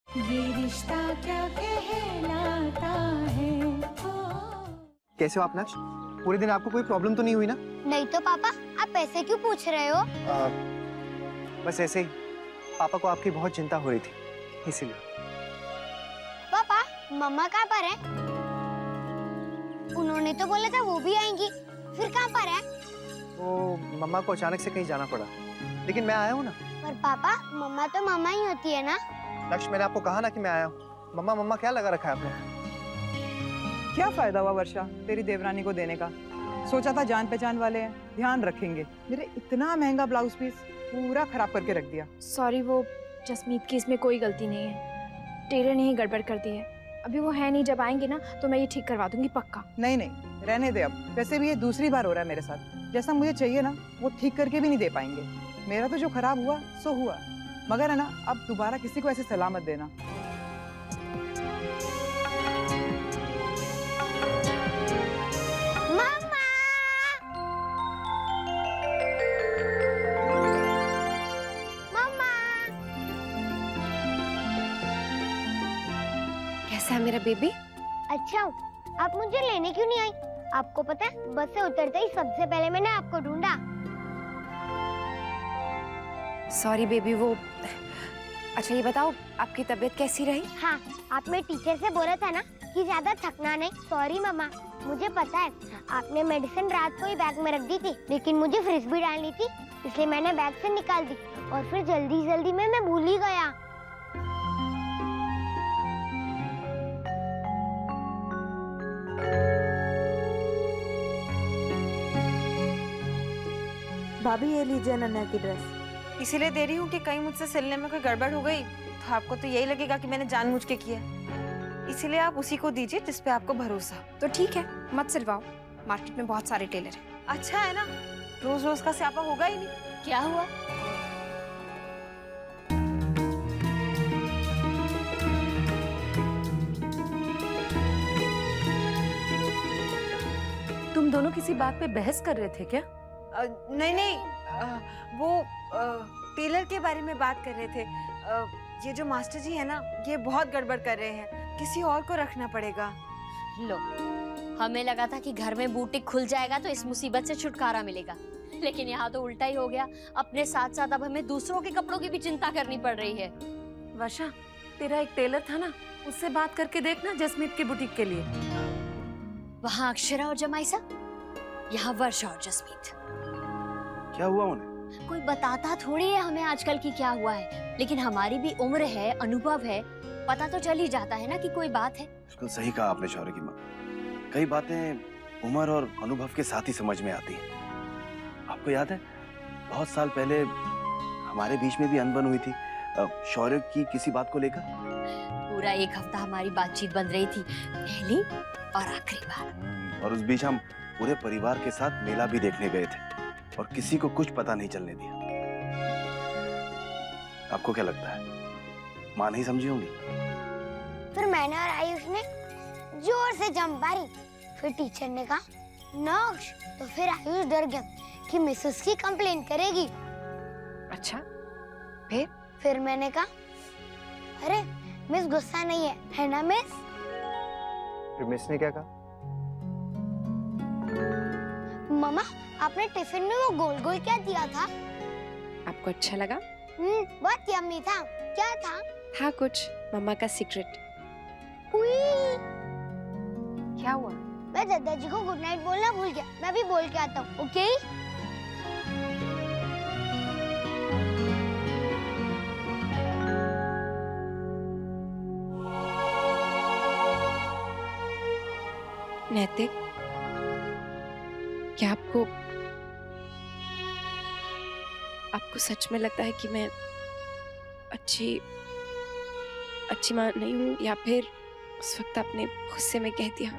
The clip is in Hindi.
ये रिश्ता क्या कहलाता है। कैसे हो आप नाज? पूरे दिन आपको कोई प्रॉब्लम तो नहीं हुई ना? नहीं तो पापा, आप ऐसे क्यों पूछ रहे हो? बस ऐसे ही पापा को आपकी बहुत चिंता हो रही थी, इसीलिए। पापा, मम्मा कहाँ पर है? उन्होंने तो बोला था वो भी आएंगी, फिर कहाँ पर है? वो मम्मा को अचानक से कहीं जाना पड़ा, लेकिन मैं आया हूँ ना। पर पापा, मम्मा तो मम्मा ही होती है ना? लक्ष्य, मैंने आपको कहा ना कि मैं आया हूँ। मम्मा मम्मा क्या लगा रखा है आपने? क्या फायदा हुआ वर्षा तेरी देवरानी को देने का? सोचा था जान पहचान वाले हैं, ध्यान रखेंगे। मेरे इतना महंगा ब्लाउज पीस पूरा खराब करके रख दिया। सॉरी, वो जसमीत की इसमें कोई गलती नहीं है, टेलर ने ही गड़बड़ कर दी है। अभी वो है नहीं, जब आएंगे ना तो मैं ये ठीक करवा दूंगी पक्का। नहीं नहीं, रहने दे अब। वैसे भी ये दूसरी बार हो रहा है मेरे साथ। जैसा मुझे चाहिए ना वो ठीक करके भी नहीं दे पाएंगे। मेरा तो जो खराब हुआ सो हुआ, मगर है ना, अब दोबारा किसी को ऐसे सलाह मत देना। मम्मा! मम्मा! कैसा है मेरा बेबी? अच्छा, आप मुझे लेने क्यों नहीं आई? आपको पता है, बस से उतरते ही सबसे पहले मैंने आपको ढूंढा। सॉरी बेबी, वो अच्छा ये बताओ आपकी तबीयत कैसी रही? हाँ, आपने टीचर से बोला था ना कि ज्यादा थकना नहीं। सॉरी मम्मा, मुझे पता है आपने मेडिसिन रात को ही बैग में रख दी थी, लेकिन मुझे फ्रिज भी डालनी थी, इसलिए मैंने बैग से निकाल दी और फिर जल्दी जल्दी में मैं भूल ही गया। भाभी ये लीजिए नन्हा की ड्रेस। इसीलिए दे रही हूँ कि कहीं मुझसे सिलने में कोई गड़बड़ हो गई तो आपको तो यही लगेगा कि मैंने जानबूझ के किया। इसीलिए आप उसी को दीजिए जिस पे आपको भरोसा। तो ठीक है, मत सिलवाओ, मार्केट में बहुत सारे टेलर हैं। अच्छा है ना, रोज रोज का स्यापा होगा ही नहीं। क्या हुआ? तुम दोनों किसी बात पे बहस कर रहे थे क्या? नहीं नहीं, वो टेलर के बारे में बात कर रहे थे। ये जो मास्टर जी है ना, ये बहुत गड़बड़ कर रहे हैं, किसी और को रखना पड़ेगा। लो, हमें लगा था कि घर में बुटीक खुल जाएगा तो इस मुसीबत से छुटकारा मिलेगा, लेकिन यहाँ तो उल्टा ही हो गया। अपने साथ साथ अब हमें दूसरों के कपड़ों की भी चिंता करनी पड़ रही है। वर्षा, तेरा एक टेलर था ना, उससे बात करके देखना जसमीत की बुटीक के लिए। वहाँ अक्षरा और जमाइसा, यहाँ वर्षा और जसमीत। क्या हुआ उन्हें? कोई बताता थोड़ी है हमें आजकल की क्या हुआ है, लेकिन हमारी भी उम्र है, अनुभव है, पता तो चल ही जाता है ना कि कोई बात है। बिल्कुल सही कहा आपने शौर्य की माँ। कई बातें उम्र और अनुभव के साथ ही समझ में आती हैं। आपको याद है, बहुत साल पहले हमारे बीच में भी अनबन हुई थी शौर्य की किसी बात को लेकर। पूरा एक हफ्ता हमारी बातचीत बंद रही थी, पहली और आखिरी बार। और उस बीच हम पूरे परिवार के साथ मेला भी देखने गए थे और किसी को कुछ पता नहीं चलने दिया। आपको क्या लगता है, माँ नहीं समझी होंगी? फिर मैंने और आयुष ने जोर से जंप मारी। फिर टीचर ने कहा नौक्ष, तो फिर आयुष डर गया कि मिस उसकी कंप्लेन करेगी। अच्छा, फिर मैंने कहा अरे मिस गुस्सा नहीं है ना मिस? फिर मिस ने क्या कहा? मम्मा, आपने टिफिन में वो गोल गोल क्या दिया था? आपको अच्छा लगा? बहुत यम्मी था। क्या था? था कुछ मम्मा का सीक्रेट। क्या हुआ? मैं दादाजी को गुड नाइट बोलना भूल गया, मैं भी बोल के आता हूँ। ओके? नैतिक, क्या आपको सच में लगता है कि मैं अच्छी माँ नहीं हूँ, या फिर उस वक्त आपने गुस्से में कह दिया?